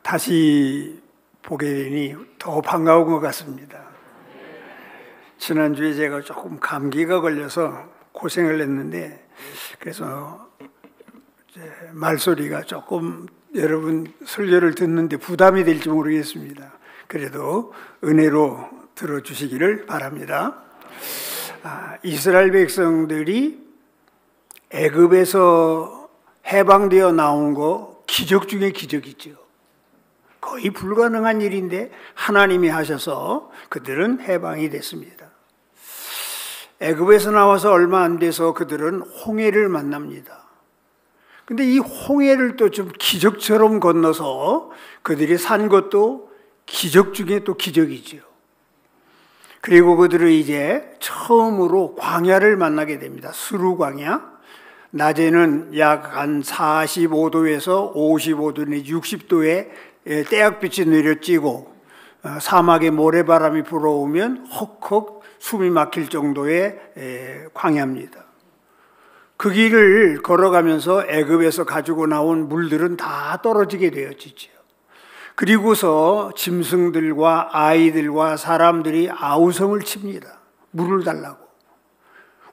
다시 보게 되니 더 반가운 것 같습니다. 지난주에 제가 조금 감기가 걸려서 고생을 했는데, 그래서 말소리가 조금 여러분 설교를 듣는데 부담이 될지 모르겠습니다. 그래도 은혜로 들어주시기를 바랍니다. 이스라엘 백성들이 애굽에서 해방되어 나온 거 기적 중에 기적이죠. 거의 불가능한 일인데 하나님이 하셔서 그들은 해방이 됐습니다. 애굽에서 나와서 얼마 안 돼서 그들은 홍해를 만납니다. 근데 이 홍해를 또 좀 기적처럼 건너서 그들이 산 것도 기적 중에 또 기적이죠. 그리고 그들은 이제 처음으로 광야를 만나게 됩니다. 수루 광야. 낮에는 약 한 45도에서 55도 내지 60도에 태양빛이 내려찌고 사막에 모래바람이 불어오면 헉헉 숨이 막힐 정도의 광야입니다. 그 길을 걸어가면서 애굽에서 가지고 나온 물들은 다 떨어지게 되어지죠. 그리고서 짐승들과 아이들과 사람들이 아우성을 칩니다. 물을 달라고.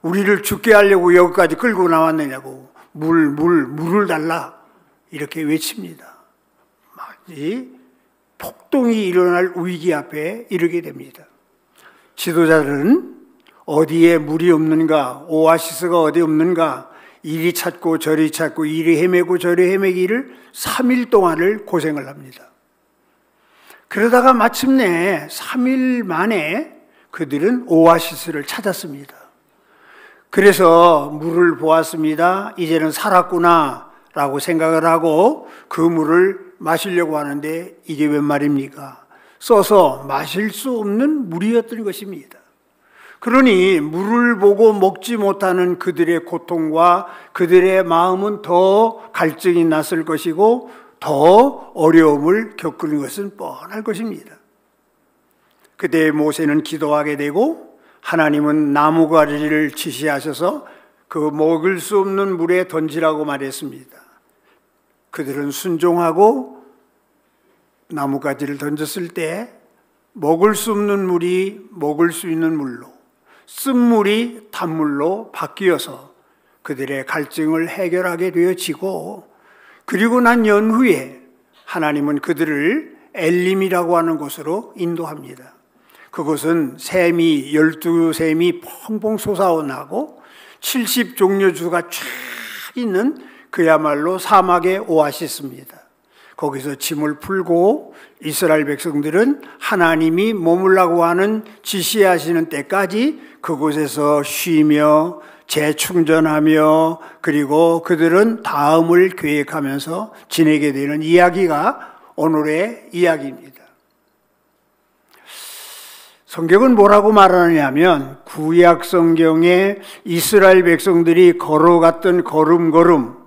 우리를 죽게 하려고 여기까지 끌고 나왔느냐고. 물을 달라. 이렇게 외칩니다. 이 폭동이 일어날 위기 앞에 이르게 됩니다. 지도자들은 어디에 물이 없는가, 오아시스가 어디 없는가, 이리 찾고 저리 찾고 이리 헤매고 저리 헤매기를 3일 동안을 고생을 합니다. 그러다가 마침내 3일 만에 그들은 오아시스를 찾았습니다. 그래서 물을 보았습니다. 이제는 살았구나 라고 생각을 하고 그 물을 마시려고 하는데 이게 웬 말입니까? 써서 마실 수 없는 물이었던 것입니다. 그러니 물을 보고 먹지 못하는 그들의 고통과 그들의 마음은 더 갈증이 났을 것이고 더 어려움을 겪는 것은 뻔할 것입니다. 그때 모세는 기도하게 되고 하나님은 나무가지를 지시하셔서 그 먹을 수 없는 물에 던지라고 말했습니다. 그들은 순종하고 나무가지를 던졌을 때 먹을 수 없는 물이 먹을 수 있는 물로, 쓴물이 단물로 바뀌어서 그들의 갈증을 해결하게 되어지고, 그리고 난 연후에 하나님은 그들을 엘림이라고 하는 곳으로 인도합니다. 그곳은 샘이 12샘이 펑펑 솟아나고 70종려주가 쫙 있는 그야말로 사막의 오아시스입니다. 거기서 짐을 풀고 이스라엘 백성들은 하나님이 머물라고 하는 지시하시는 때까지 그곳에서 쉬며 재충전하며 그리고 그들은 다음을 계획하면서 지내게 되는 이야기가 오늘의 이야기입니다. 성경은 뭐라고 말하느냐면 구약 성경에 이스라엘 백성들이 걸어갔던 걸음걸음,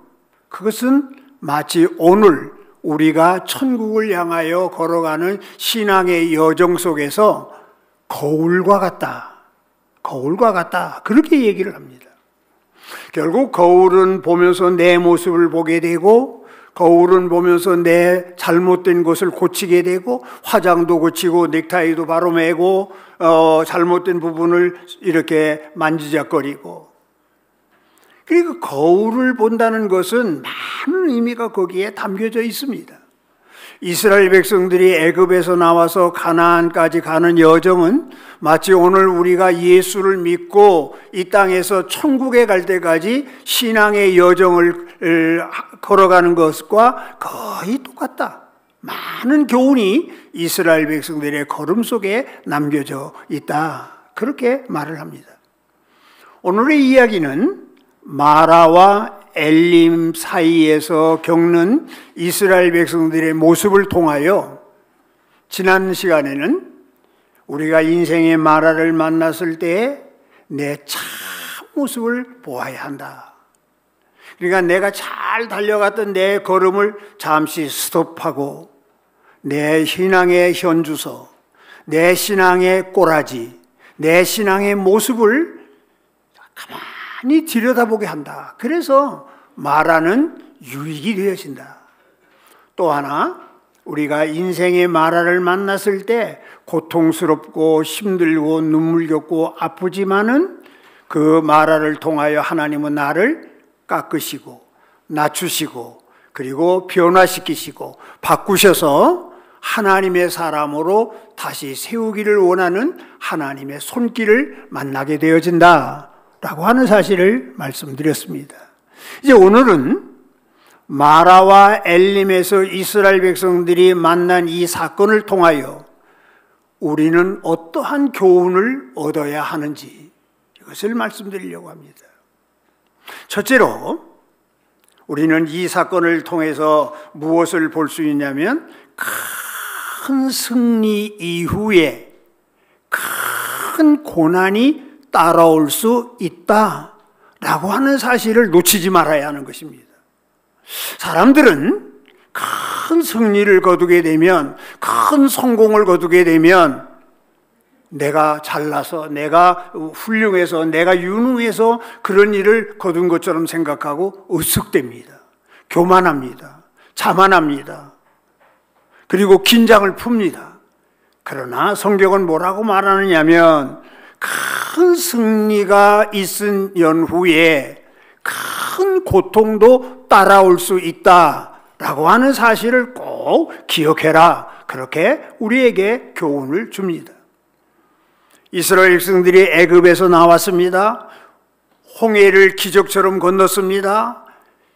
그것은 마치 오늘 우리가 천국을 향하여 걸어가는 신앙의 여정 속에서 거울과 같다. 거울과 같다. 그렇게 얘기를 합니다. 결국 거울은 보면서 내 모습을 보게 되고 거울은 보면서 내 잘못된 것을 고치게 되고 화장도 고치고 넥타이도 바로 매고 잘못된 부분을 이렇게 만지작거리고, 그리고 거울을 본다는 것은 많은 의미가 거기에 담겨져 있습니다. 이스라엘 백성들이 애굽에서 나와서 가나안까지 가는 여정은 마치 오늘 우리가 예수를 믿고 이 땅에서 천국에 갈 때까지 신앙의 여정을 걸어가는 것과 거의 똑같다. 많은 교훈이 이스라엘 백성들의 걸음 속에 남겨져 있다. 그렇게 말을 합니다. 오늘의 이야기는 마라와 엘림 사이에서 겪는 이스라엘 백성들의 모습을 통하여 지난 시간에는 우리가 인생의 마라를 만났을 때 내 참 모습을 보아야 한다. 그러니까 내가 잘 달려갔던 내 걸음을 잠시 스톱하고 내 신앙의 현주소, 내 신앙의 꼬라지, 내 신앙의 모습을 가만히 들여다보게 한다. 그래서 말하는 유익이 되어진다. 또 하나, 우리가 인생의 마라를 만났을 때 고통스럽고 힘들고 눈물겹고 아프지만은 그 마라를 통하여 하나님은 나를 깎으시고 낮추시고 그리고 변화시키시고 바꾸셔서 하나님의 사람으로 다시 세우기를 원하는 하나님의 손길을 만나게 되어진다라고 하는 사실을 말씀드렸습니다. 이제 오늘은 마라와 엘림에서 이스라엘 백성들이 만난 이 사건을 통하여 우리는 어떠한 교훈을 얻어야 하는지 이것을 말씀드리려고 합니다. 첫째로 우리는 이 사건을 통해서 무엇을 볼 수 있냐면 큰 승리 이후에 큰 고난이 따라올 수 있다라고 하는 사실을 놓치지 말아야 하는 것입니다. 사람들은 큰 승리를 거두게 되면, 큰 성공을 거두게 되면 내가 잘나서, 내가 훌륭해서, 내가 유능해서 그런 일을 거둔 것처럼 생각하고 으쓱댑니다. 교만합니다. 자만합니다. 그리고 긴장을 풉니다. 그러나 성경은 뭐라고 말하느냐면 큰 승리가 있은 연후에 큰 고통도 따라올 수 있다라고 하는 사실을 꼭 기억해라. 그렇게 우리에게 교훈을 줍니다. 이스라엘 백성들이 애굽에서 나왔습니다. 홍해를 기적처럼 건넜습니다.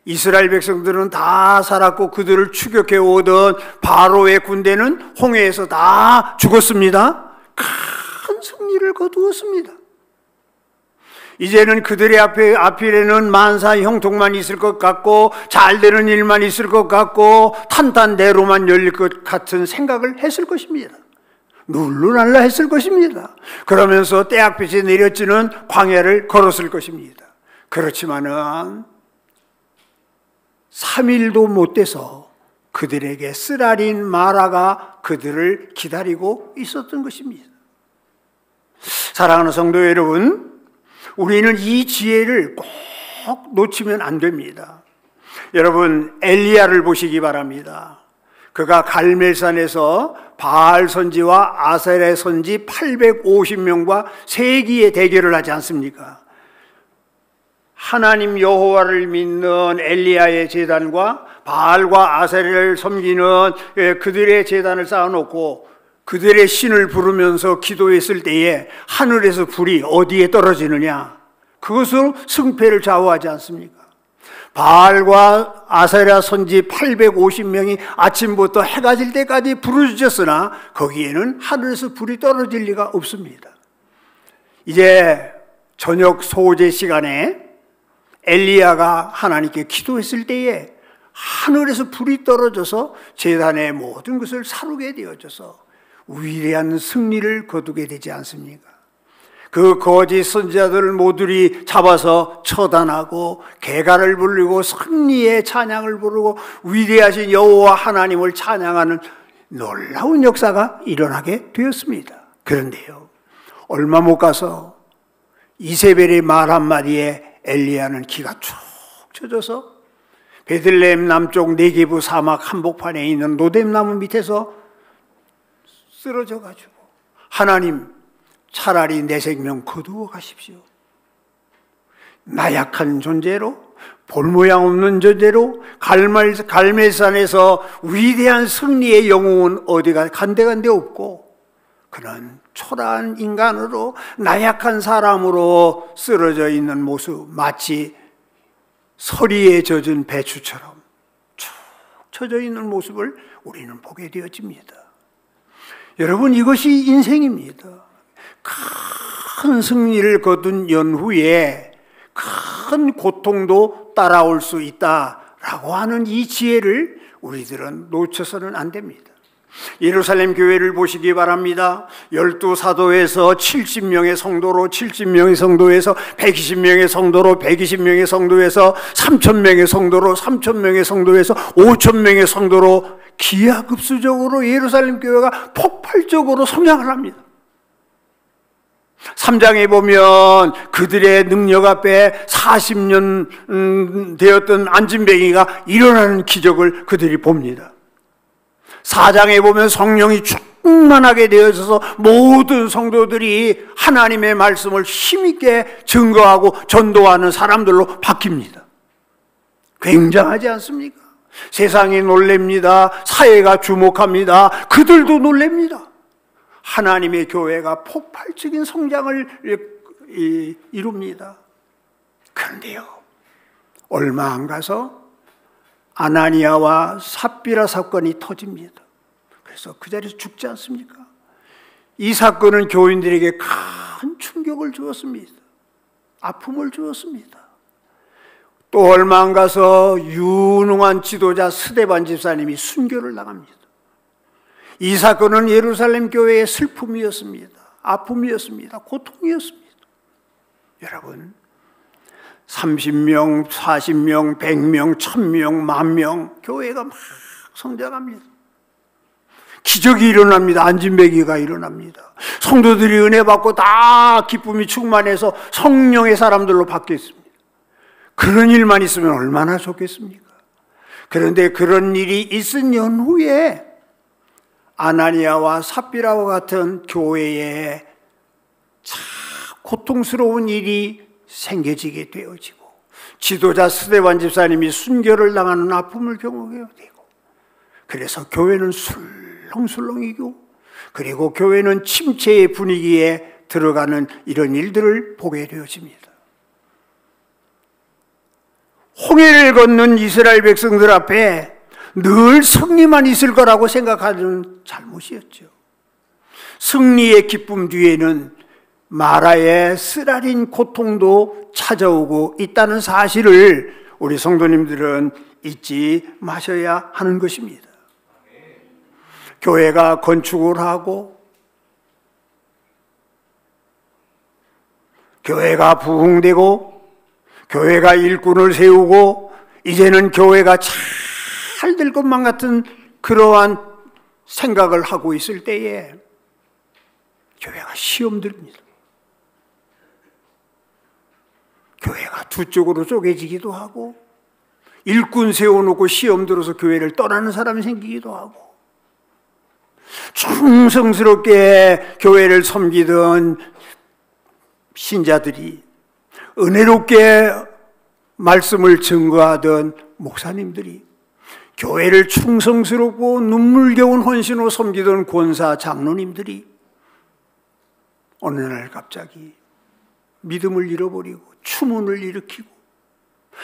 이스라엘 백성들은 다 살았고 그들을 추격해 오던 바로의 군대는 홍해에서 다 죽었습니다. 큰 승리를 거두었습니다. 이제는 그들의 앞에는 만사 형통만 있을 것 같고 잘 되는 일만 있을 것 같고 탄탄대로만 열릴 것 같은 생각을 했을 것입니다. 룰루랄라 했을 것입니다. 그러면서 때악빛이 내려지는 광야를 걸었을 것입니다. 그렇지만은 3일도 못 돼서 그들에게 쓰라린 마라가 그들을 기다리고 있었던 것입니다. 사랑하는 성도 여러분, 우리는 이 지혜를 꼭 놓치면 안 됩니다. 여러분, 엘리야를 보시기 바랍니다. 그가 갈멜산에서 바알 선지와 아세라 선지 850명과 세기의 대결을 하지 않습니까? 하나님 여호와를 믿는 엘리야의 제단과 바알과 아세라를 섬기는 그들의 제단을 쌓아놓고 그들의 신을 부르면서 기도했을 때에 하늘에서 불이 어디에 떨어지느냐? 그것으로 승패를 좌우하지 않습니까? 바알과 아세라 선지 850명이 아침부터 해가 질 때까지 부르짖었으나 거기에는 하늘에서 불이 떨어질 리가 없습니다. 이제 저녁 소제 시간에 엘리야가 하나님께 기도했을 때에 하늘에서 불이 떨어져서 제단의 모든 것을 사르게 되어져서 위대한 승리를 거두게 되지 않습니까? 그 거짓 선지자들 모두를 잡아서 처단하고 개가를 부르고 승리의 찬양을 부르고 위대하신 여호와 하나님을 찬양하는 놀라운 역사가 일어나게 되었습니다. 그런데요, 얼마 못 가서 이세벨의 말 한마디에 엘리야는 기가 축 처져서 베들레헴 남쪽 네게부 사막 한복판에 있는 노뎀나무 밑에서 쓰러져 가지고 하나님, 차라리 내 생명 거두어 가십시오. 나약한 존재로, 볼 모양 없는 존재로 갈멜산에서 위대한 승리의 영웅은 어디가 간데간데 없고 그는 초라한 인간으로 나약한 사람으로 쓰러져 있는 모습, 마치 서리에 젖은 배추처럼 축 처져 있는 모습을 우리는 보게 되어집니다. 여러분, 이것이 인생입니다. 큰 승리를 거둔 연후에 큰 고통도 따라올 수 있다라고 하는 이 지혜를 우리들은 놓쳐서는 안 됩니다. 예루살렘 교회를 보시기 바랍니다. 12사도에서 70명의 성도로 70명의 성도에서 120명의 성도로 120명의 성도에서 3,000명의 성도로 3,000명의 성도에서 5,000명의 성도로 기하급수적으로 예루살렘 교회가 폭발적으로 성장을 합니다. 3장에 보면 그들의 능력 앞에 40년 되었던 안진뱅이가 일어나는 기적을 그들이 봅니다. 4장에 보면 성령이 충만하게 되어져서 모든 성도들이 하나님의 말씀을 힘있게 증거하고 전도하는 사람들로 바뀝니다. 굉장하지 않습니까? 세상이 놀랍니다. 사회가 주목합니다. 그들도 놀랍니다. 하나님의 교회가 폭발적인 성장을 이룹니다. 그런데요, 얼마 안 가서 아나니아와 삽비라 사건이 터집니다. 그래서 그 자리에서 죽지 않습니까? 이 사건은 교인들에게 큰 충격을 주었습니다. 아픔을 주었습니다. 또 얼마 안 가서 유능한 지도자 스데반 집사님이 순교를 당합니다. 이 사건은 예루살렘 교회의 슬픔이었습니다. 아픔이었습니다. 고통이었습니다. 여러분, 30명, 40명, 100명, 1000명, 10,000명 교회가 막 성장합니다. 기적이 일어납니다. 안진배기가 일어납니다. 성도들이 은혜 받고 다 기쁨이 충만해서 성령의 사람들로 바뀌었습니다. 그런 일만 있으면 얼마나 좋겠습니까? 그런데 그런 일이 있은 연후에 아나니아와 삽비라와 같은 교회에 참 고통스러운 일이 생겨지게 되어지고 지도자 스데반 집사님이 순교를 당하는 아픔을 경험하게 되고, 그래서 교회는 술렁술렁이고, 그리고 교회는 침체의 분위기에 들어가는 이런 일들을 보게 되어집니다. 홍해를 건넌 이스라엘 백성들 앞에 늘 승리만 있을 거라고 생각하는 잘못이었죠. 승리의 기쁨 뒤에는 마라의 쓰라린 고통도 찾아오고 있다는 사실을 우리 성도님들은 잊지 마셔야 하는 것입니다. 교회가 건축을 하고, 교회가 부흥되고, 교회가 일꾼을 세우고, 이제는 교회가 잘 될 것만 같은 그러한 생각을 하고 있을 때에 교회가 시험 들입니다. 교회가 두 쪽으로 쪼개지기도 하고, 일꾼 세워놓고 시험 들어서 교회를 떠나는 사람이 생기기도 하고, 충성스럽게 교회를 섬기던 신자들이, 은혜롭게 말씀을 증거하던 목사님들이, 교회를 충성스럽고 눈물겨운 헌신으로 섬기던 권사 장로님들이 어느 날 갑자기 믿음을 잃어버리고 추문을 일으키고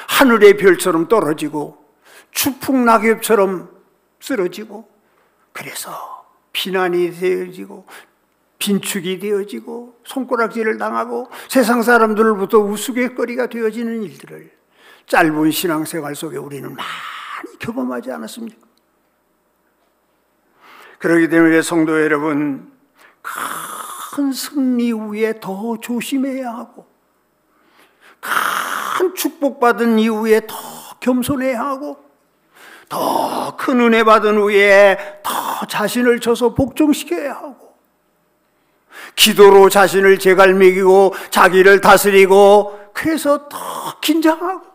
하늘의 별처럼 떨어지고 추풍낙엽처럼 쓰러지고, 그래서 비난이 되어지고 빈축이 되어지고 손가락질을 당하고 세상 사람들로부터 우스갯거리가 되어지는 일들을 짧은 신앙생활 속에 우리는 많이 경험하지 않았습니까? 그렇기 때문에 성도 여러분, 큰 승리 후에 더 조심해야 하고, 큰 축복받은 이후에 더 겸손해야 하고, 더 큰 은혜 받은 후에 더 자신을 쳐서 복종시켜야 하고, 기도로 자신을 제갈매기고 자기를 다스리고, 그래서 더 긴장하고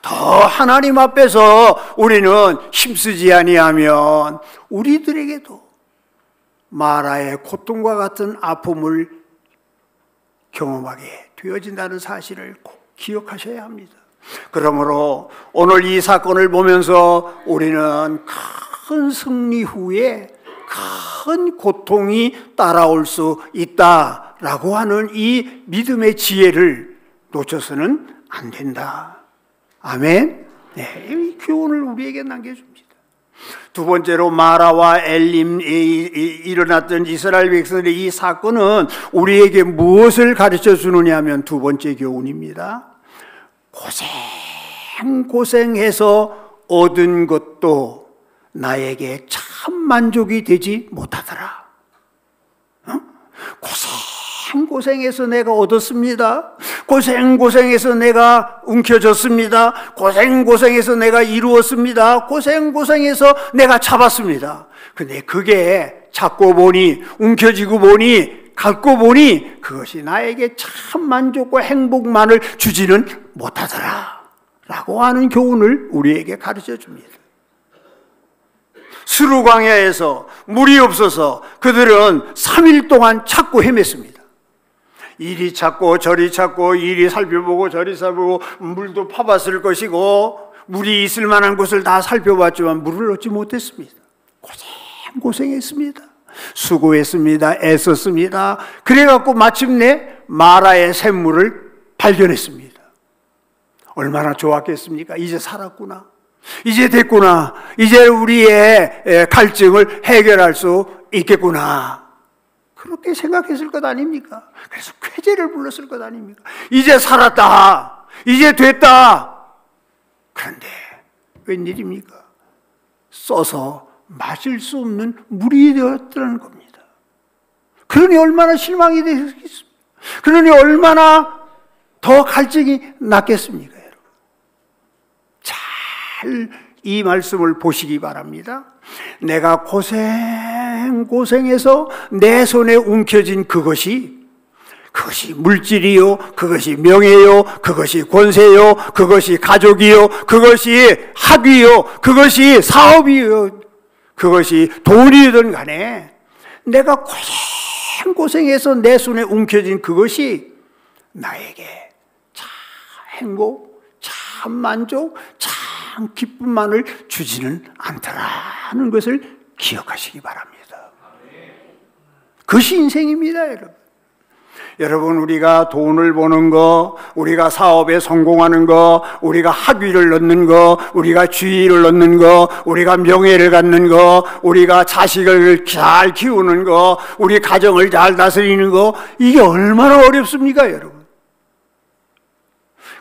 더 하나님 앞에서 우리는 힘쓰지 아니하면 우리들에게도 마라의 고통과 같은 아픔을 경험하게 되어진다는 사실을 꼭 기억하셔야 합니다. 그러므로 오늘 이 사건을 보면서 우리는 큰 승리 후에 큰 고통이 따라올 수 있다라고 하는 이 믿음의 지혜를 놓쳐서는 안 된다. 아멘. 네, 이 교훈을 우리에게 남겨줍니다. 두 번째로 마라와 엘림에 일어났던 이스라엘 백성들의 이 사건은 우리에게 무엇을 가르쳐 주느냐 하면 두 번째 교훈입니다. 고생해서 얻은 것도 나에게 참 만족이 되지 못하더라. 고생해서 내가 얻었습니다. 고생해서 내가 움켜졌습니다. 고생해서 내가 이루었습니다. 고생해서 내가 잡았습니다. 근데 그게 잡고 보니, 움켜쥐고 보니, 갖고 보니 그것이 나에게 참 만족과 행복만을 주지는 못하더라 라고 하는 교훈을 우리에게 가르쳐 줍니다. 스루 광야에서 물이 없어서 그들은 3일 동안 찾고 헤맸습니다. 이리 찾고 저리 찾고, 이리 살펴보고 저리 살펴보고, 물도 파봤을 것이고 물이 있을 만한 곳을 다 살펴봤지만 물을 얻지 못했습니다. 고생했습니다. 수고했습니다. 애썼습니다. 그래갖고 마침내 마라의 샘물을 발견했습니다. 얼마나 좋았겠습니까? 이제 살았구나, 이제 됐구나, 이제 우리의 갈증을 해결할 수 있겠구나, 그렇게 생각했을 것 아닙니까? 그래서 쾌재를 불렀을 것 아닙니까? 이제 살았다, 이제 됐다. 그런데 웬일입니까? 써서 마실 수 없는 물이 되었다는 겁니다. 그러니 얼마나 실망이 되겠습니까? 그러니 얼마나 더 갈증이 났겠습니까? 여러분, 잘 이 말씀을 보시기 바랍니다. 내가 고생해서 내 손에 움켜쥔 그것이 물질이요, 그것이 명예요, 그것이 권세요, 그것이 가족이요, 그것이 학위요, 그것이 사업이요, 그것이 돈이든 간에 내가 고생해서 내 손에 움켜쥔 그것이 나에게 참 행복, 참 만족, 참 기쁨만을 주지는 않더라는 것을 기억하시기 바랍니다. 그것이 인생입니다, 여러분. 여러분, 우리가 돈을 버는 거, 우리가 사업에 성공하는 거, 우리가 학위를 얻는 거, 우리가 지위를 얻는 거, 우리가 명예를 갖는 거, 우리가 자식을 잘 키우는 거, 우리 가정을 잘 다스리는 거, 이게 얼마나 어렵습니까, 여러분?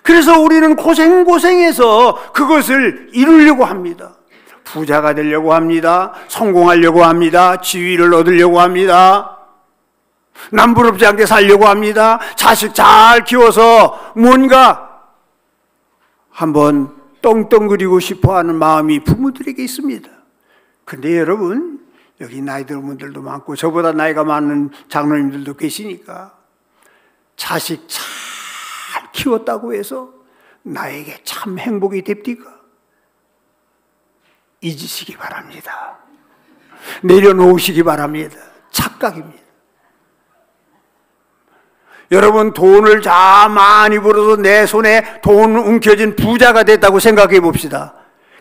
그래서 우리는 고생해서 그것을 이루려고 합니다. 부자가 되려고 합니다. 성공하려고 합니다. 지위를 얻으려고 합니다. 남부럽지 않게 살려고 합니다. 자식 잘 키워서 뭔가 한번 떵떵거리고 싶어하는 마음이 부모들에게 있습니다. 그런데 여러분, 여기 나이 든 분들도 많고 저보다 나이가 많은 장로님들도 계시니까 자식 잘 키웠다고 해서 나에게 참 행복이 됩니까? 잊으시기 바랍니다. 내려놓으시기 바랍니다. 착각입니다. 여러분, 돈을 다 많이 벌어서 내 손에 돈 움켜진 부자가 됐다고 생각해 봅시다.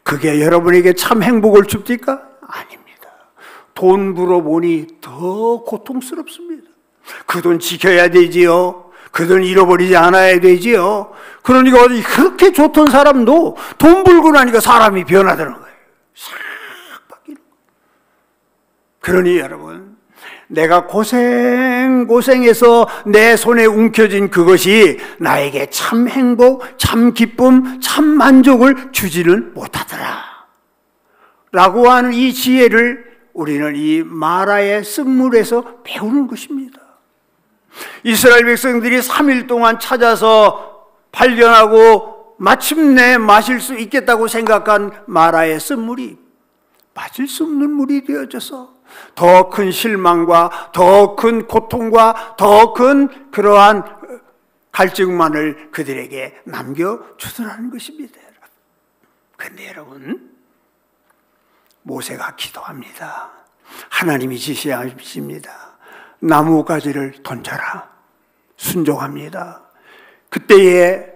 그게 여러분에게 참 행복을 줍니까? 아닙니다. 돈 벌어보니 더 고통스럽습니다. 그 돈 지켜야 되지요. 그 돈 잃어버리지 않아야 되지요. 그러니까 어디 그렇게 좋던 사람도 돈 벌고 나니까 사람이 변하더라는 거예요. 싹 바뀌는 거예요. 그러니 여러분, 내가 고생해서 내 손에 움켜진 그것이 나에게 참 행복, 참 기쁨, 참 만족을 주지는 못하더라 라고 하는 이 지혜를 우리는 이 마라의 쓴물에서 배우는 것입니다. 이스라엘 백성들이 3일 동안 찾아서 발견하고 마침내 마실 수 있겠다고 생각한 마라의 쓴물이 마실 수 없는 물이 되어져서 더 큰 실망과 더 큰 고통과 더 큰 그러한 갈증만을 그들에게 남겨주더라는 것입니다. 그런데 여러분, 모세가 기도합니다. 하나님이 지시하십니다. 나무가지를 던져라. 순종합니다. 그때에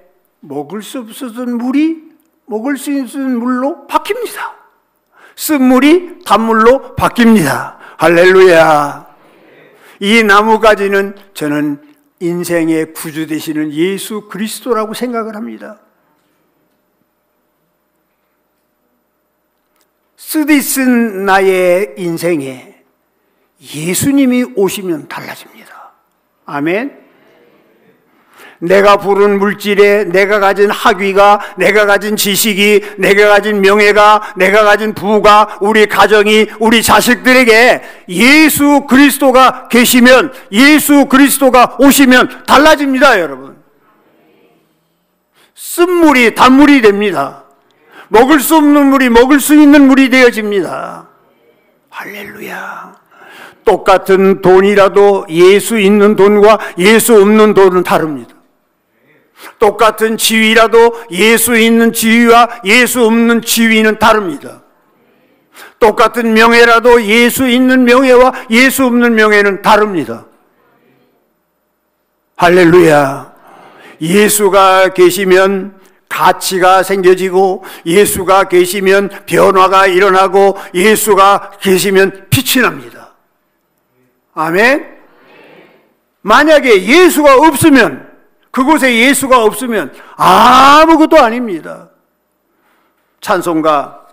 먹을 수 없었던 물이 먹을 수 있는 물로 바뀝니다. 쓴물이 단물로 바뀝니다. 할렐루야. 이 나무가지는 저는 인생의 구주 되시는 예수 그리스도라고 생각을 합니다. 쓰디쓴 나의 인생에 예수님이 오시면 달라집니다. 아멘. 내가 부른 물질에, 내가 가진 학위가, 내가 가진 지식이, 내가 가진 명예가, 내가 가진 부가, 우리 가정이, 우리 자식들에게 예수 그리스도가 계시면, 예수 그리스도가 오시면 달라집니다, 여러분. 쓴물이 단물이 됩니다. 먹을 수 없는 물이 먹을 수 있는 물이 되어집니다. 할렐루야. 똑같은 돈이라도 예수 있는 돈과 예수 없는 돈은 다릅니다. 똑같은 지위라도 예수 있는 지위와 예수 없는 지위는 다릅니다. 똑같은 명예라도 예수 있는 명예와 예수 없는 명예는 다릅니다. 할렐루야. 예수가 계시면 가치가 생겨지고, 예수가 계시면 변화가 일어나고, 예수가 계시면 빛이 납니다. 아멘. 만약에 예수가 없으면, 그곳에 예수가 없으면 아무것도 아닙니다. 찬송가,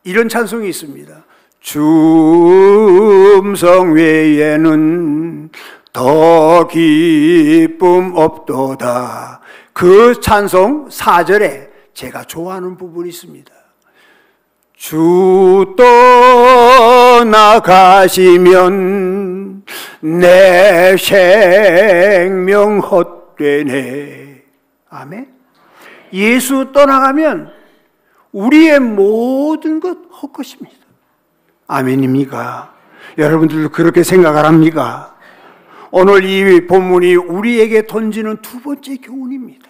이런 찬송이 있습니다. 주 음성 외에는 더 기쁨 없도다. 그 찬송 4절에 제가 좋아하는 부분이 있습니다. 주 떠나가시면 내 생명 헛되네. 아멘. 예수 떠나가면 우리의 모든 것 헛것입니다. 아멘입니까? 여러분들도 그렇게 생각을 합니까? 오늘 이 본문이 우리에게 던지는 두 번째 교훈입니다.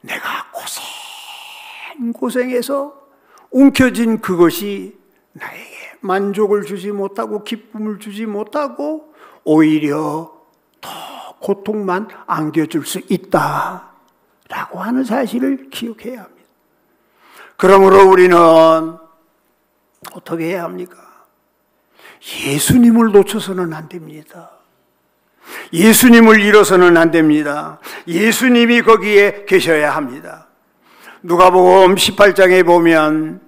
내가 고생해서 움켜쥔 그것이 나에게 만족을 주지 못하고 기쁨을 주지 못하고 오히려 더 고통만 안겨줄 수 있다라고 하는 사실을 기억해야 합니다. 그러므로 우리는 어떻게 해야 합니까? 예수님을 놓쳐서는 안 됩니다. 예수님을 잃어서는 안 됩니다. 예수님이 거기에 계셔야 합니다. 누가복음 18장에 보면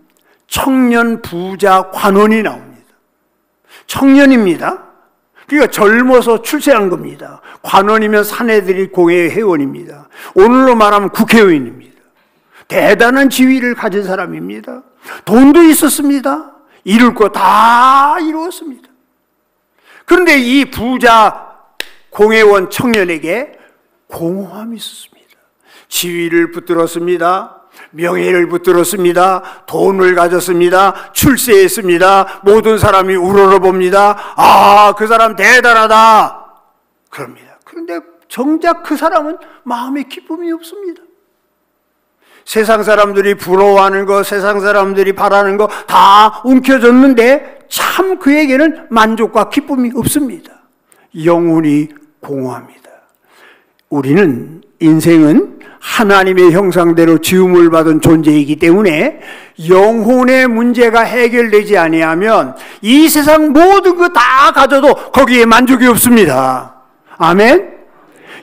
청년 부자 관원이 나옵니다. 청년입니다. 그러니까 젊어서 출세한 겁니다. 관원이면 사내들이 공회 회원입니다. 오늘로 말하면 국회의원입니다. 대단한 지위를 가진 사람입니다. 돈도 있었습니다. 이룰 거 다 이루었습니다. 그런데 이 부자 공회원 청년에게 공허함이 있었습니다. 지위를 붙들었습니다. 명예를 붙들었습니다. 돈을 가졌습니다. 출세했습니다. 모든 사람이 우러러봅니다. 아, 그 사람 대단하다 그럽니다. 그런데 정작 그 사람은 마음에 기쁨이 없습니다. 세상 사람들이 부러워하는 거, 세상 사람들이 바라는 거 다 움켜졌는데 참 그에게는 만족과 기쁨이 없습니다. 영혼이 공허합니다. 우리는 인생은 하나님의 형상대로 지음을 받은 존재이기 때문에 영혼의 문제가 해결되지 아니하면 이 세상 모든 거 다 가져도 거기에 만족이 없습니다. 아멘?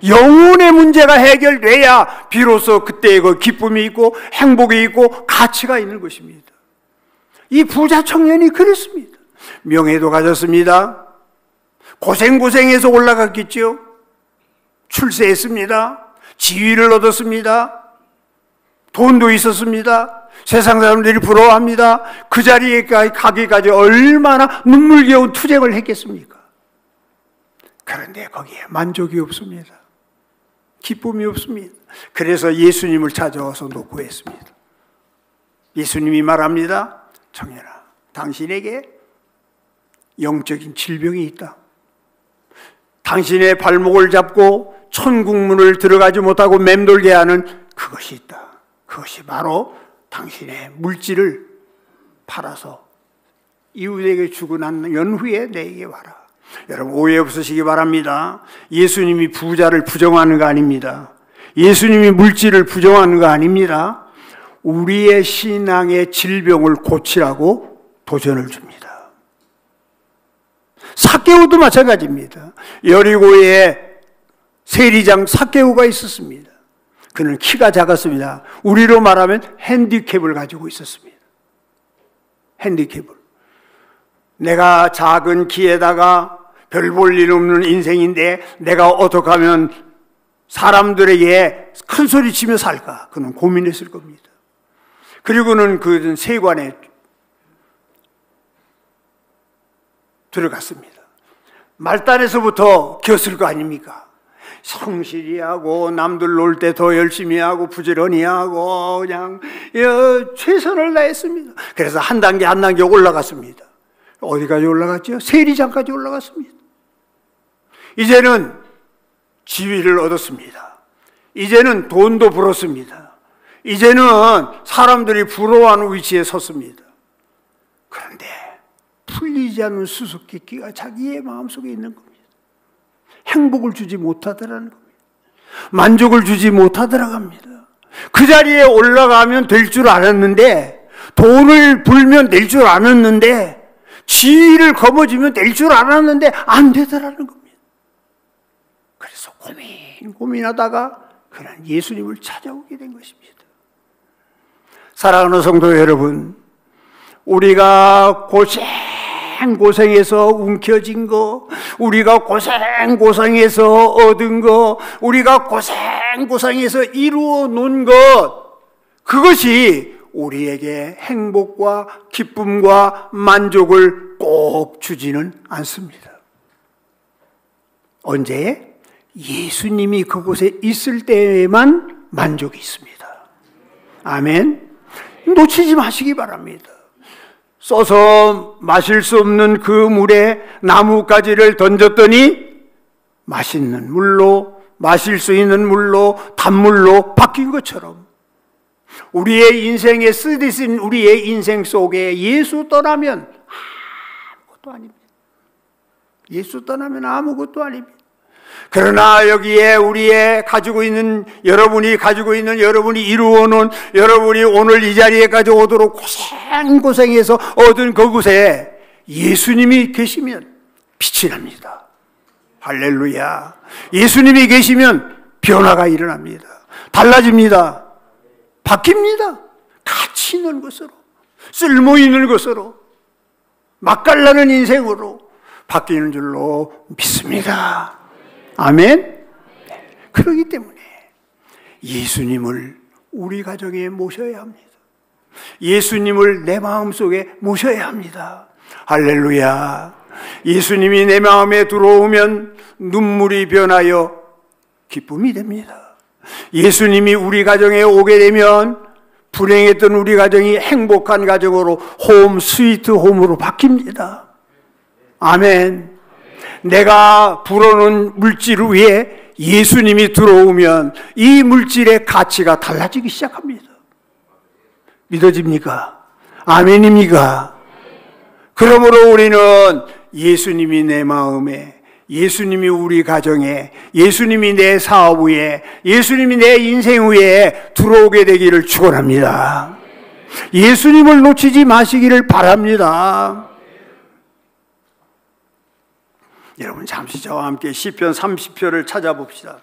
영혼의 문제가 해결돼야 비로소 그때의 그 기쁨이 있고 행복이 있고 가치가 있는 것입니다. 이 부자 청년이 그랬습니다. 명예도 가졌습니다. 고생해서 올라갔겠죠. 출세했습니다. 지위를 얻었습니다. 돈도 있었습니다. 세상 사람들이 부러워합니다. 그 자리에 가기까지 얼마나 눈물겨운 투쟁을 했겠습니까? 그런데 거기에 만족이 없습니다. 기쁨이 없습니다. 그래서 예수님을 찾아와서 노구했습니다. 예수님이 말합니다. 청년아, 당신에게 영적인 질병이 있다. 당신의 발목을 잡고 천국문을 들어가지 못하고 맴돌게 하는 그것이 있다. 그것이 바로 당신의 물질을 팔아서 이웃에게 주고 난 연후에 내게 와라. 여러분 오해 없으시기 바랍니다. 예수님이 부자를 부정하는 거 아닙니다. 예수님이 물질을 부정하는 거 아닙니다. 우리의 신앙의 질병을 고치라고 도전을 줍니다. 삭개오도 마찬가지입니다. 여리고에 세리장 삭개오가 있었습니다. 그는 키가 작았습니다. 우리로 말하면 핸디캡을 가지고 있었습니다. 핸디캡을. 내가 작은 키에다가 별 볼 일 없는 인생인데 내가 어떻게 하면 사람들에게 큰 소리 치며 살까? 그는 고민했을 겁니다. 그리고는 그 세관에 들어갔습니다. 말단에서부터 겼을 거 아닙니까? 성실히 하고 남들 놀 때 더 열심히 하고 부지런히 하고 그냥 최선을 다했습니다. 그래서 한 단계 한 단계 올라갔습니다. 어디까지 올라갔죠? 세리장까지 올라갔습니다. 이제는 지위를 얻었습니다. 이제는 돈도 벌었습니다. 이제는 사람들이 부러워하는 위치에 섰습니다. 그런데 풀리지 않는 수수께끼가 자기의 마음속에 있는 겁니다. 행복을 주지 못하더라는 겁니다. 만족을 주지 못하더라고 합니다. 그 자리에 올라가면 될 줄 알았는데, 돈을 벌면 될 줄 알았는데, 지위를 거머쥐면 될 줄 알았는데 안 되더라는 겁니다. 그래서 고민하다가 그냥 예수님을 찾아오게 된 것입니다. 사랑하는 성도 여러분, 우리가 고생해서 움켜쥔 거, 우리가 고생해서 얻은 거, 우리가 고생해서 이루어 놓은 것, 그것이 우리에게 행복과 기쁨과 만족을 꼭 주지는 않습니다. 언제? 예수님이 그곳에 있을 때에만 만족이 있습니다. 아멘. 놓치지 마시기 바랍니다. 써서 마실 수 없는 그 물에 나뭇가지를 던졌더니 맛있는 물로, 마실 수 있는 물로, 단물로 바뀐 것처럼 우리의 인생에 쓰디쓴 우리의 인생 속에 예수 떠나면 아무것도 아닙니다. 예수 떠나면 아무것도 아닙니다. 그러나 여기에 여러분이 이루어 놓은, 여러분이 오늘 이 자리에까지 오도록 고생해서 얻은 그곳에 예수님이 계시면 빛이 납니다. 할렐루야. 예수님이 계시면 변화가 일어납니다. 달라집니다. 바뀝니다. 가치 있는 것으로, 쓸모 있는 것으로, 맛깔나는 인생으로 바뀌는 줄로 믿습니다. 아멘. 그렇기 때문에 예수님을 우리 가정에 모셔야 합니다. 예수님을 내 마음속에 모셔야 합니다. 할렐루야. 예수님이 내 마음에 들어오면 눈물이 변하여 기쁨이 됩니다. 예수님이 우리 가정에 오게 되면 불행했던 우리 가정이 행복한 가정으로 홈 스위트 홈으로 바뀝니다. 아멘. 내가 불어놓은 물질 위에 예수님이 들어오면 이 물질의 가치가 달라지기 시작합니다. 믿어집니까? 아멘입니까? 그러므로 우리는 예수님이 내 마음에, 예수님이 우리 가정에, 예수님이 내 사업 위에, 예수님이 내 인생 위에 들어오게 되기를 축원합니다. 예수님을 놓치지 마시기를 바랍니다. 여러분 잠시 저와 함께 시편 30편을 찾아봅시다.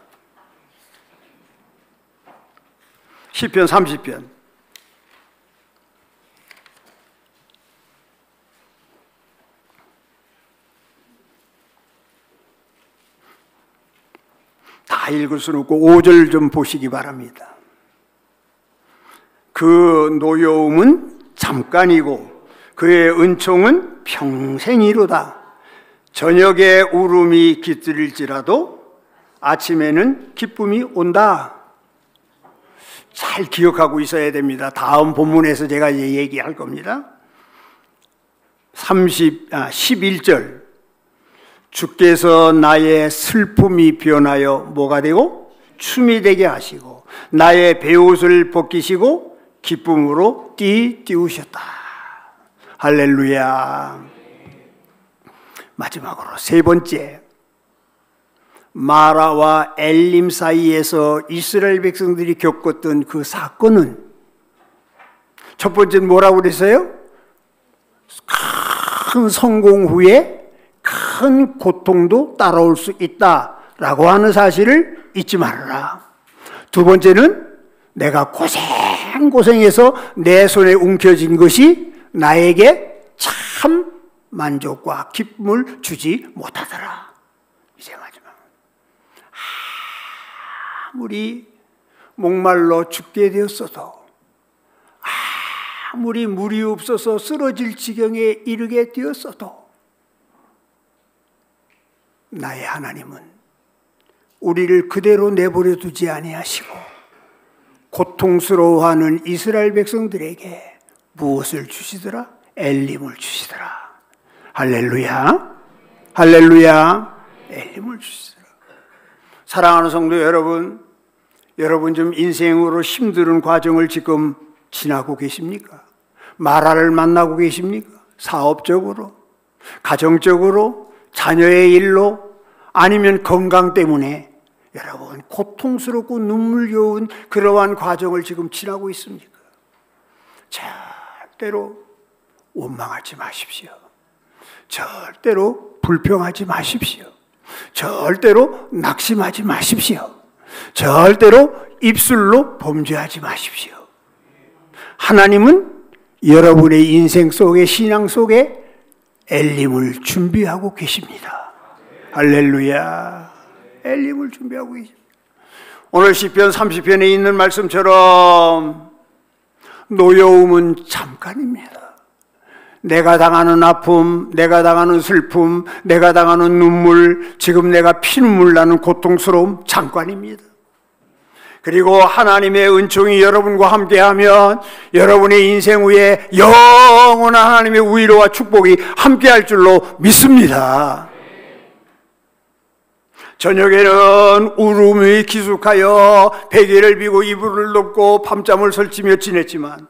시편 30편. 다 읽을 수는 없고 5절 좀 보시기 바랍니다. 그 노여움은 잠깐이고 그의 은총은 평생이로다. 저녁에 울음이 깃들일지라도 아침에는 기쁨이 온다. 잘 기억하고 있어야 됩니다. 다음 본문에서 제가 이제 얘기할 겁니다. 11절. 주께서 나의 슬픔이 변하여 뭐가 되고 춤이 되게 하시고 나의 베옷을 벗기시고 기쁨으로 띄우셨다. 할렐루야. 마지막으로 세 번째, 마라와 엘림 사이에서 이스라엘 백성들이 겪었던 그 사건은, 첫 번째는 뭐라고 그랬어요? 큰 성공 후에 큰 고통도 따라올 수 있다라고 하는 사실을 잊지 말아라. 두 번째는 내가 고생해서 내 손에 움켜쥔 것이 나에게 참 만족과 기쁨을 주지 못하더라. 이제 마지막, 아무리 목말라 죽게 되었어도, 아무리 물이 없어서 쓰러질 지경에 이르게 되었어도 나의 하나님은 우리를 그대로 내버려 두지 아니하시고 고통스러워하는 이스라엘 백성들에게 무엇을 주시더라? 엘림을 주시더라. 할렐루야. 할렐루야. 엘림을 주시더라. 사랑하는 성도 여러분, 여러분 좀 인생으로 힘든 과정을 지금 지나고 계십니까? 마라를 만나고 계십니까? 사업적으로, 가정적으로, 자녀의 일로, 아니면 건강 때문에 여러분 고통스럽고 눈물겨운 그러한 과정을 지금 지나고 있습니까? 절대로 원망하지 마십시오. 절대로 불평하지 마십시오. 절대로 낙심하지 마십시오. 절대로 입술로 범죄하지 마십시오. 하나님은 여러분의 인생 속에, 신앙 속에 엘림을 준비하고 계십니다. 할렐루야. 엘림을 준비하고 계십니다. 오늘 시편 30편에 있는 말씀처럼 노여움은 잠깐입니다. 내가 당하는 아픔, 내가 당하는 슬픔, 내가 당하는 눈물, 지금 내가 피눈물 나는 고통스러움 잠깐입니다. 그리고 하나님의 은총이 여러분과 함께하면 여러분의 인생 위에 영원한 하나님의 위로와 축복이 함께할 줄로 믿습니다. 저녁에는 울음이 기숙하여 베개를 비고 이불을 덮고 밤잠을 설치며 지냈지만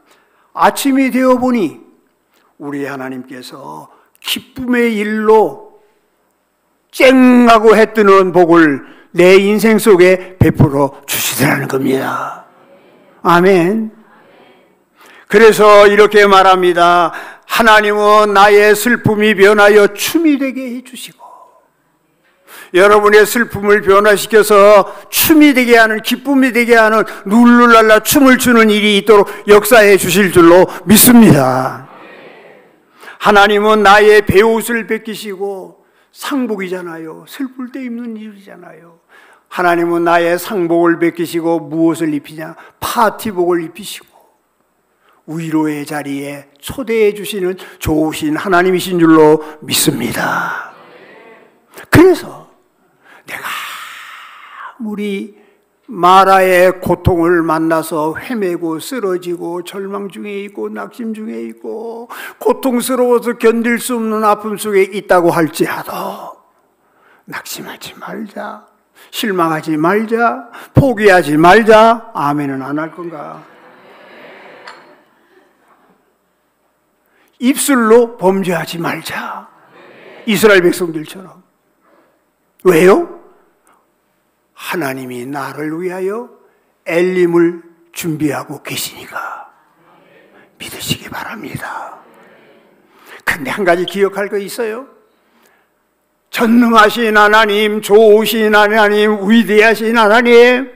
아침이 되어 보니 우리 하나님께서 기쁨의 일로 쨍하고 해 뜨는 복을 내 인생 속에 베풀어 주시더라는 겁니다. 아멘. 그래서 이렇게 말합니다. 하나님은 나의 슬픔이 변하여 춤이 되게 해주시고, 여러분의 슬픔을 변화시켜서 춤이 되게 하는, 기쁨이 되게 하는, 룰루랄라 춤을 추는 일이 있도록 역사해 주실 줄로 믿습니다. 하나님은 나의 베옷을 벗기시고, 상복이잖아요. 슬플 때 입는 일이잖아요. 하나님은 나의 상복을 벗기시고 무엇을 입히냐? 파티복을 입히시고 위로의 자리에 초대해 주시는 좋으신 하나님이신 줄로 믿습니다. 그래서 내가 아무리 마라의 고통을 만나서 헤매고 쓰러지고 절망 중에 있고 낙심 중에 있고 고통스러워서 견딜 수 없는 아픔 속에 있다고 할지라도 낙심하지 말자, 실망하지 말자, 포기하지 말자. 아멘은 안 할 건가? 입술로 범죄하지 말자. 이스라엘 백성들처럼. 왜요? 하나님이 나를 위하여 엘림을 준비하고 계시니까 믿으시기 바랍니다. 근데 한 가지 기억할 거 있어요. 전능하신 하나님, 좋으신 하나님, 위대하신 하나님,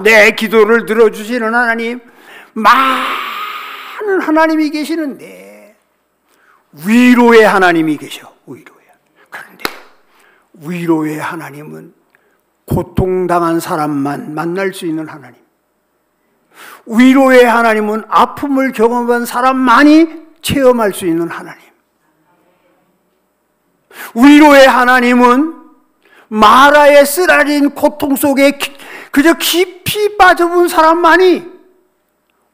내 기도를 들어주시는 하나님, 많은 하나님이 계시는데 위로의 하나님이 계셔. 그런데 위로의 하나님은 고통당한 사람만 만날 수 있는 하나님, 위로의 하나님은 아픔을 경험한 사람만이 체험할 수 있는 하나님, 위로의 하나님은 마라의 쓰라린 고통 속에 그저 깊이 빠져본 사람만이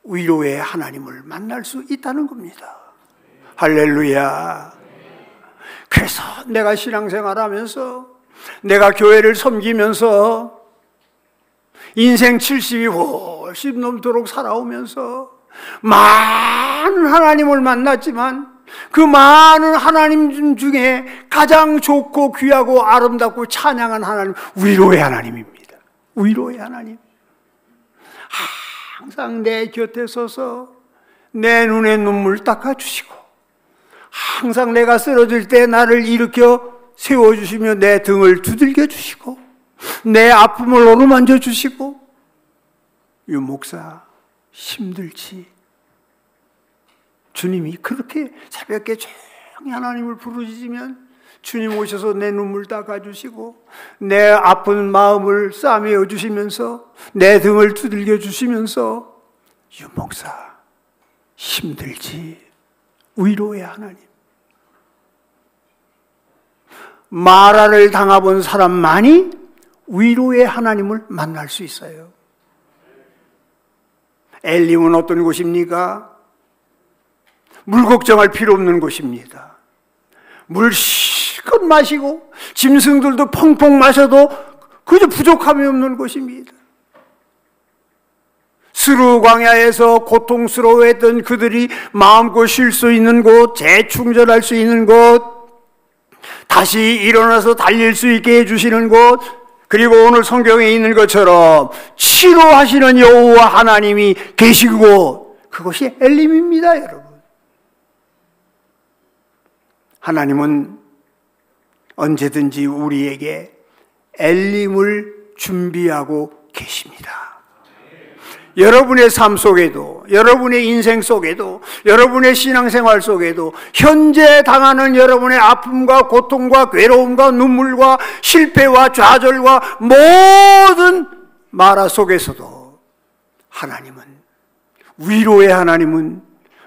위로의 하나님을 만날 수 있다는 겁니다. 할렐루야. 그래서 내가 신앙생활하면서, 내가 교회를 섬기면서 인생 70이 훨씬 넘도록 살아오면서 많은 하나님을 만났지만 그 많은 하나님 중에 가장 좋고 귀하고 아름답고 찬양한 하나님, 위로의 하나님입니다. 위로의 하나님. 항상 내 곁에 서서 내 눈에 눈물 닦아주시고, 항상 내가 쓰러질 때 나를 일으켜 세워주시며 내 등을 두들겨 주시고 내 아픔을 어루만져 주시고, 유 목사 힘들지? 주님이 그렇게 새벽에 조용히 하나님을 부르짖으면 주님 오셔서 내 눈물 닦아주시고 내 아픈 마음을 싸매어 주시면서 내 등을 두들겨 주시면서, 유 목사 힘들지? 위로의 하나님. 마라를 당해본 사람만이 위로의 하나님을 만날 수 있어요. 엘림은 어떤 곳입니까? 물 걱정할 필요 없는 곳입니다. 물 실컷 마시고 짐승들도 펑펑 마셔도 그저 부족함이 없는 곳입니다. 스루 광야에서 고통스러워했던 그들이 마음껏 쉴 수 있는 곳, 재충전할 수 있는 곳, 다시 일어나서 달릴 수 있게 해주시는 곳, 그리고 오늘 성경에 있는 것처럼 치료하시는 여호와 하나님이 계신 곳, 그것이 엘림입니다, 여러분. 하나님은 언제든지 우리에게 엘림을 준비하고 계십니다. 여러분의 삶 속에도, 여러분의 인생 속에도, 여러분의 신앙생활 속에도 현재 당하는 여러분의 아픔과 고통과 괴로움과 눈물과 실패와 좌절과 모든 마라 속에서도 하나님은, 위로의 하나님은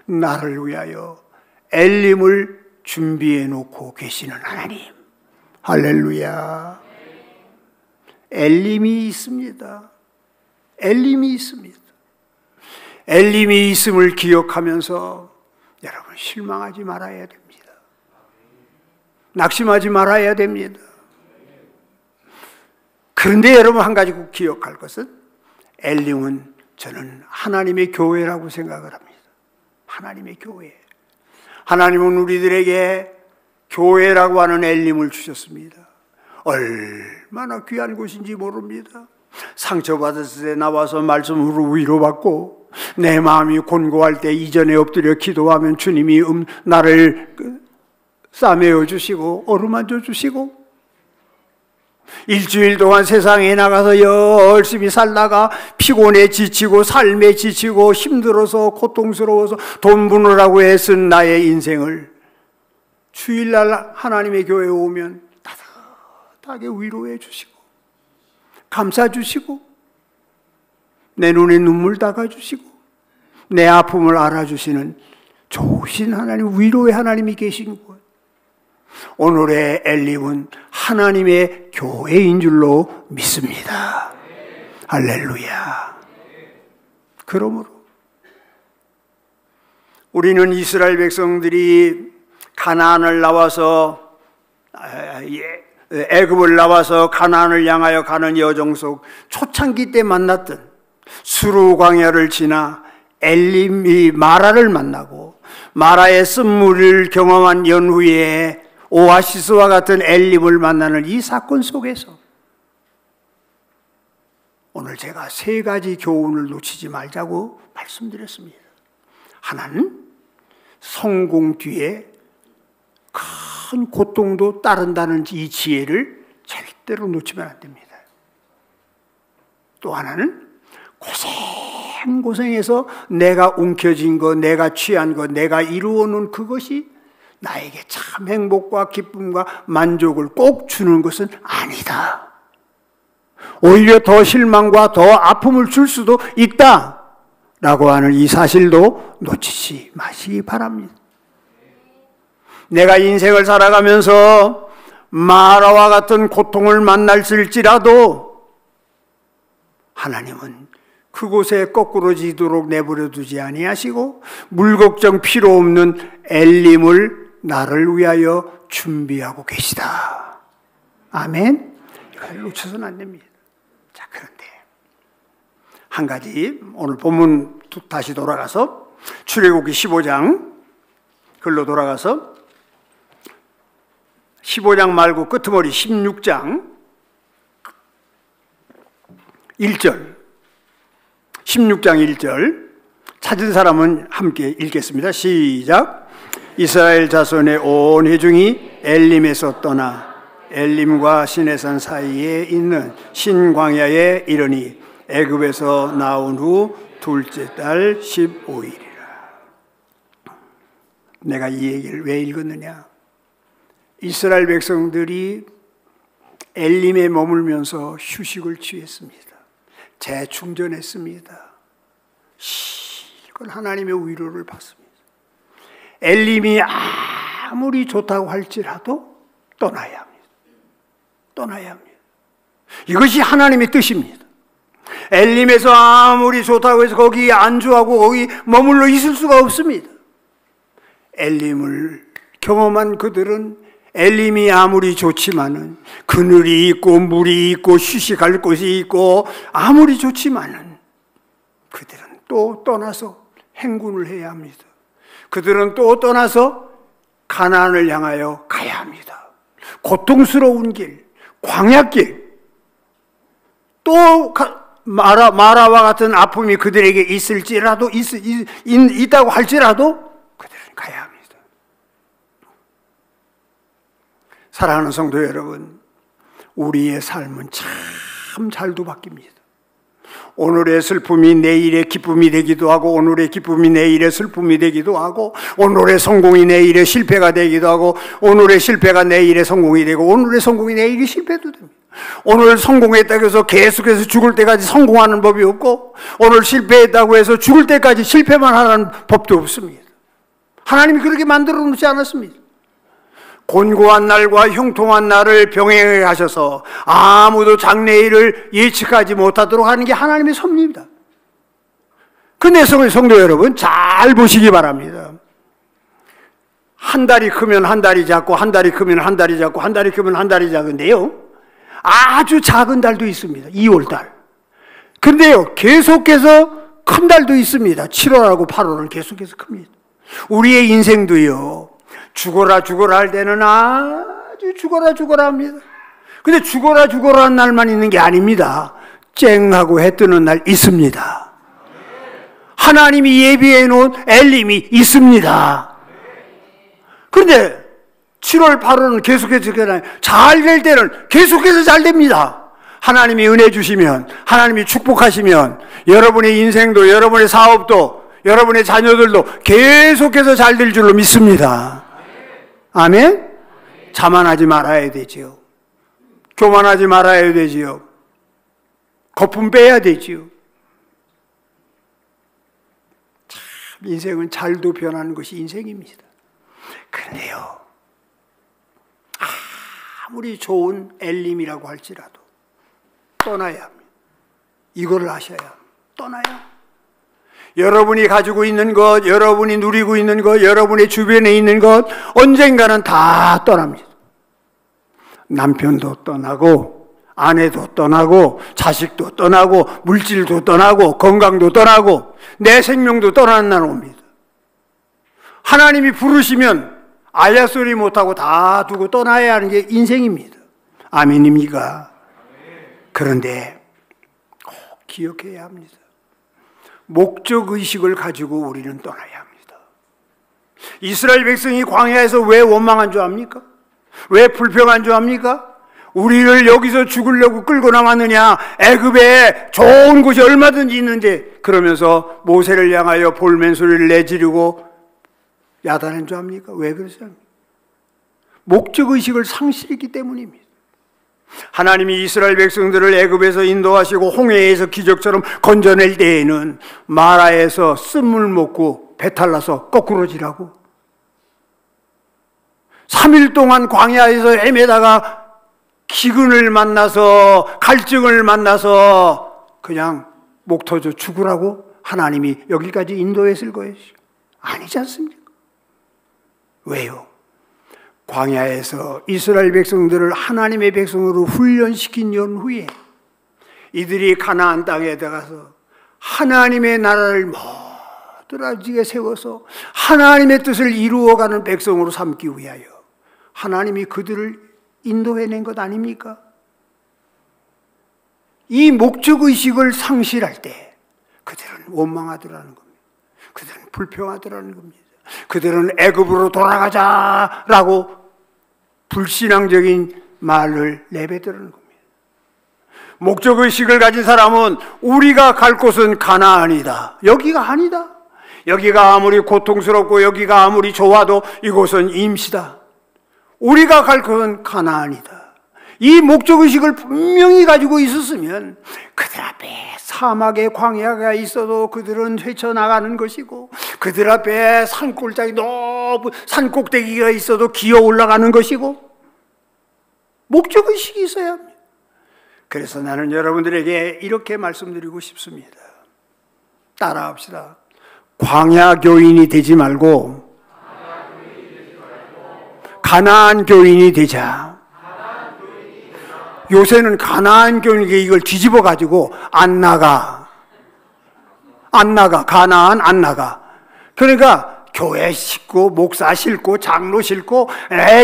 나를 위하여 엘림을 준비해 놓고 계시는 하나님. 할렐루야. 엘림이 있습니다. 엘림이 있습니다. 엘림이 있음을 기억하면서 여러분 실망하지 말아야 됩니다. 낙심하지 말아야 됩니다. 그런데 여러분 한 가지 꼭 기억할 것은 엘림은 저는 하나님의 교회라고 생각을 합니다. 하나님의 교회. 하나님은 우리들에게 교회라고 하는 엘림을 주셨습니다. 얼마나 귀한 곳인지 모릅니다. 상처받았을 때 나와서 말씀으로 위로받고, 내 마음이 곤고할 때 이전에 엎드려 기도하면 주님이 나를 싸매어 주시고 어루만져 주시고, 일주일 동안 세상에 나가서 열심히 살다가 피곤해 지치고 삶에 지치고 힘들어서 고통스러워서 돈 버느라고 애쓴 나의 인생을 주일날 하나님의 교회에 오면 따뜻하게 위로해 주시고 감싸 주시고 내 눈에 눈물 닦아 주시고 내 아픔을 알아주시는 좋으신 하나님, 위로의 하나님이 계신 곳. 오늘의 엘림은 하나님의 교회인 줄로 믿습니다. 할렐루야. 그러므로 우리는 이스라엘 백성들이 가나안을 나와서 애굽을 나와서 가나안을 향하여 가는 여정 속 초창기 때 만났던 수르 광야를 지나 엘림이 마라를 만나고 마라의 쓴물을 경험한 연후에 오아시스와 같은 엘림을 만나는 이 사건 속에서 오늘 제가 세 가지 교훈을 놓치지 말자고 말씀드렸습니다. 하나는 성공 뒤에 큰 고통도 따른다는 이 지혜를 절대로 놓치면 안 됩니다. 또 하나는 고생해서 내가 움켜쥔 것, 내가 취한 것, 내가 이루어놓은 그것이 나에게 참 행복과 기쁨과 만족을 꼭 주는 것은 아니다. 오히려 더 실망과 더 아픔을 줄 수도 있다 라고 하는 이 사실도 놓치지 마시기 바랍니다. 내가 인생을 살아가면서 마라와 같은 고통을 만날지라도 하나님은 그곳에 거꾸러지도록 내버려 두지 아니하시고 물걱정 필요 없는 엘림을 나를 위하여 준비하고 계시다. 아멘. 이걸 놓쳐서는 안 됩니다. 자, 그런데 한 가지 오늘 본문 다시 돌아가서 출애굽기 15장 글로 돌아가서 15장 말고 끄트머리 16장 1절 16장 1절 찾은 사람은 함께 읽겠습니다. 시작. 이스라엘 자손의 온 회중이 엘림에서 떠나 엘림과 시내산 사이에 있는 신광야에 이르니 애굽에서 나온 후 둘째 달 15일이라. 내가 이 얘기를 왜 읽었느냐? 이스라엘 백성들이 엘림에 머물면서 휴식을 취했습니다. 재충전했습니다. 실컷 하나님의 위로를 받습니다. 엘림이 아무리 좋다고 할지라도 떠나야 합니다. 떠나야 합니다. 이것이 하나님의 뜻입니다. 엘림에서 아무리 좋다고 해서 거기 안주하고 거기 머물러 있을 수가 없습니다. 엘림을 경험한 그들은 엘림이 아무리 좋지만은 그늘이 있고 물이 있고 휴식할 곳이 있고 아무리 좋지만은 그들은 또 떠나서 행군을 해야 합니다. 그들은 또 떠나서 가나안을 향하여 가야 합니다. 고통스러운 길, 광야길, 또 마라와 같은 아픔이 그들에게 있을지라도 있다고 할지라도 그들은 가야 합니다. 사랑하는 성도 여러분, 우리의 삶은 참 잘도 바뀝니다. 오늘의 슬픔이 내일의 기쁨이 되기도 하고, 오늘의 기쁨이 내일의 슬픔이 되기도 하고, 오늘의 성공이 내일의 실패가 되기도 하고, 오늘의 실패가 내일의 성공이 되고, 오늘의 성공이 내일의 실패도 됩니다. 오늘 성공했다고 해서 계속해서 죽을 때까지 성공하는 법이 없고, 오늘 실패했다고 해서 죽을 때까지 실패만 하는 법도 없습니다. 하나님이 그렇게 만들어 놓지 않았습니다. 곤고한 날과 형통한 날을 병행하게 하셔서 아무도 장래일을 예측하지 못하도록 하는 게 하나님의 섭리입니다. 근데 성도 여러분, 잘 보시기 바랍니다. 한 달이 크면 한 달이 작고, 한 달이 크면 한 달이 작고, 한 달이 크면 한 달이 작은데요, 아주 작은 달도 있습니다. 2월달. 근데요, 계속해서 큰 달도 있습니다. 7월하고 8월은 계속해서 큽니다. 우리의 인생도요, 죽어라 죽어라 할 때는 아주 죽어라 죽어라 합니다. 근데 죽어라 죽어라 한 날만 있는 게 아닙니다. 쨍하고 해 뜨는 날 있습니다. 하나님이 예비해 놓은 엘림이 있습니다. 그런데 7월 8월은 계속해서 잘 될 때는 계속해서 잘 됩니다. 하나님이 은혜 주시면, 하나님이 축복하시면 여러분의 인생도, 여러분의 사업도, 여러분의 자녀들도 계속해서 잘 될 줄로 믿습니다. 아멘? 자만하지 말아야 되지요. 교만하지 말아야 되지요. 거품 빼야 되지요. 참, 인생은 잘도 변하는 것이 인생입니다. 그런데요, 아무리 좋은 엘림이라고 할지라도 떠나야 합니다. 이거를 아셔야 합니다. 떠나야 합니다. 여러분이 가지고 있는 것, 여러분이 누리고 있는 것, 여러분의 주변에 있는 것, 언젠가는 다 떠납니다. 남편도 떠나고, 아내도 떠나고, 자식도 떠나고, 물질도 떠나고, 건강도 떠나고, 내 생명도 떠나는 날 옵니다. 하나님이 부르시면 알야 소리 못하고 다 두고 떠나야 하는 게 인생입니다. 아멘입니까? 그런데 꼭 기억해야 합니다. 목적의식을 가지고 우리는 떠나야 합니다. 이스라엘 백성이 광야에서 왜 원망한 줄 압니까? 왜 불평한 줄 압니까? 우리를 여기서 죽으려고 끌고 나왔느냐? 애굽에 좋은 곳이 얼마든지 있는데, 그러면서 모세를 향하여 볼멘 소리를 내지르고 야단한 줄 압니까? 왜 그러세요? 목적의식을 상실했기 때문입니다. 하나님이 이스라엘 백성들을 애굽에서 인도하시고 홍해에서 기적처럼 건져낼 때에는 마라에서 쓴물 먹고 배탈 나서 거꾸로지라고, 3일 동안 광야에서 헤매다가 기근을 만나서, 갈증을 만나서 그냥 목 터져 죽으라고 하나님이 여기까지 인도했을 거예요. 아니지 않습니까? 왜요? 광야에서 이스라엘 백성들을 하나님의 백성으로 훈련시킨 연후에 이들이 가나안 땅에 들어가서 하나님의 나라를 멋들어지게 세워서 하나님의 뜻을 이루어가는 백성으로 삼기 위하여 하나님이 그들을 인도해낸 것 아닙니까? 이 목적의식을 상실할 때 그들은 원망하더라는 겁니다. 그들은 불평하더라는 겁니다. 그들은 애굽으로 돌아가자라고 불신앙적인 말을 내뱉으라는 겁니다. 목적의식을 가진 사람은 우리가 갈 곳은 가나안이다, 여기가 아니다, 여기가 아무리 고통스럽고 여기가 아무리 좋아도 이곳은 임시다, 우리가 갈 곳은 가나안이다, 이 목적의식을 분명히 가지고 있었으면 그들 앞에 사막의 광야가 있어도 그들은 헤쳐나가는 것이고, 그들 앞에 산골짜기 높은 산꼭대기가 있어도 기어 올라가는 것이고, 목적의식이 있어야 합니다. 그래서 나는 여러분들에게 이렇게 말씀드리고 싶습니다. 따라합시다. 광야 교인이 되지 말고 가나안 교인이 되자. 요새는 가나안 교인에게 이걸 뒤집어 가지고 안 나가. 가나안 안 나가. 그러니까 교회 싫고 목사 싫고 장로 싫고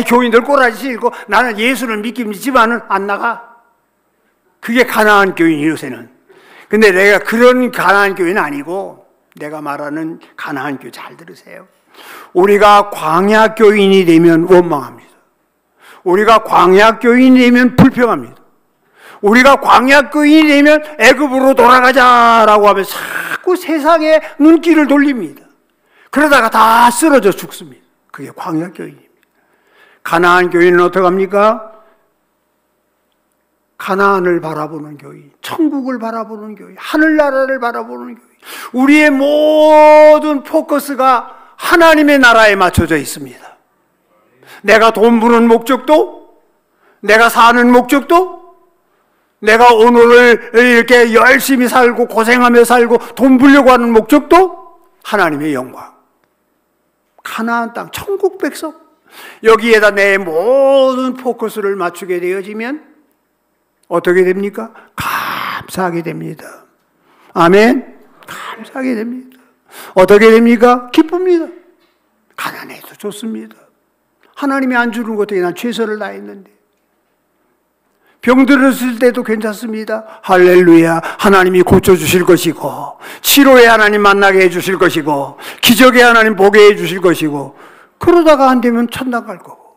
교인들 꼬라지 싫고 나는 예수를 믿지만은 안 나가. 그게 가나안 교인이 요새는. 근데 내가 그런 가나안 교인은 아니고 내가 말하는 가나안 교인 잘 들으세요. 우리가 광야 교인이 되면 원망합니다. 우리가 광야 교인이 되면 불평합니다. 우리가 광야 교인이 되면 애굽으로 돌아가자라고 하면 자꾸 세상에 눈길을 돌립니다. 그러다가 다 쓰러져 죽습니다. 그게 광야 교인입니다. 가나안 교인은 어떻게 합니까? 가나안을 바라보는 교인, 천국을 바라보는 교인, 하늘나라를 바라보는 교인. 우리의 모든 포커스가 하나님의 나라에 맞춰져 있습니다. 내가 돈 버는 목적도, 내가 사는 목적도, 내가 오늘을 이렇게 열심히 살고 고생하며 살고 돈 벌려고 하는 목적도 하나님의 영광. 가나안 땅, 천국 백성. 여기에다 내 모든 포커스를 맞추게 되어지면 어떻게 됩니까? 감사하게 됩니다. 아멘? 감사하게 됩니다. 어떻게 됩니까? 기쁩니다. 가난해도 좋습니다. 하나님이 안 주는 것 어떻게 난 최선을 다했는데. 병들었을 때도 괜찮습니다. 할렐루야. 하나님이 고쳐주실 것이고 치료에 하나님 만나게 해주실 것이고 기적에 하나님 보게 해주실 것이고 그러다가 안 되면 천당 갈 거고.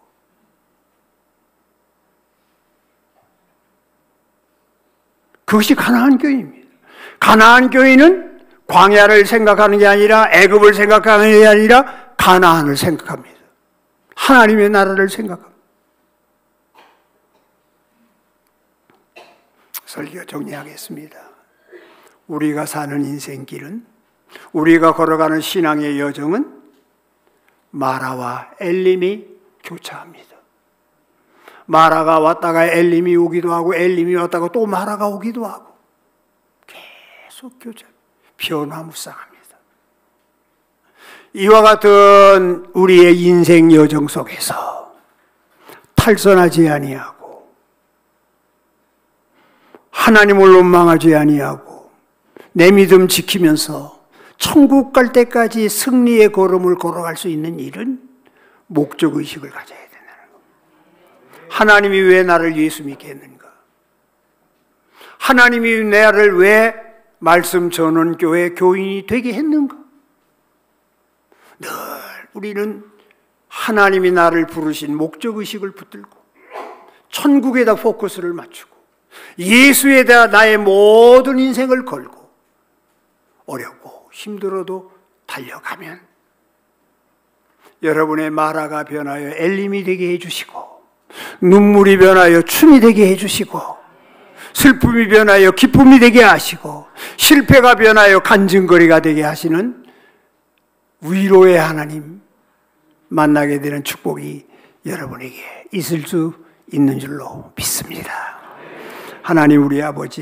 그것이 가나안 교인입니다. 가나안 교인은 광야를 생각하는 게 아니라 애굽을 생각하는 게 아니라 가나안을 생각합니다. 하나님의 나라를 생각합니다. 설교 정리하겠습니다. 우리가 사는 인생길은, 우리가 걸어가는 신앙의 여정은 마라와 엘림이 교차합니다. 마라가 왔다가 엘림이 오기도 하고 엘림이 왔다가 또 마라가 오기도 하고 계속 교차, 변화무쌍합니다. 이와 같은 우리의 인생 여정 속에서 탈선하지 아니하고 하나님을 원망하지 아니하고 내 믿음 지키면서 천국 갈 때까지 승리의 걸음을 걸어갈 수 있는 일은 목적의식을 가져야 된다는 겁니다. 하나님이 왜 나를 예수 믿게 했는가? 하나님이 나를 왜 말씀 전원교회 교인이 되게 했는가? 늘 우리는 하나님이 나를 부르신 목적의식을 붙들고 천국에다 포커스를 맞추고 예수에다 나의 모든 인생을 걸고 어렵고 힘들어도 달려가면 여러분의 마라가 변하여 엘림이 되게 해주시고 눈물이 변하여 춤이 되게 해주시고 슬픔이 변하여 기쁨이 되게 하시고 실패가 변하여 간증거리가 되게 하시는 위로의 하나님 만나게 되는 축복이 여러분에게 있을 수 있는 줄로 믿습니다. 하나님 우리 아버지,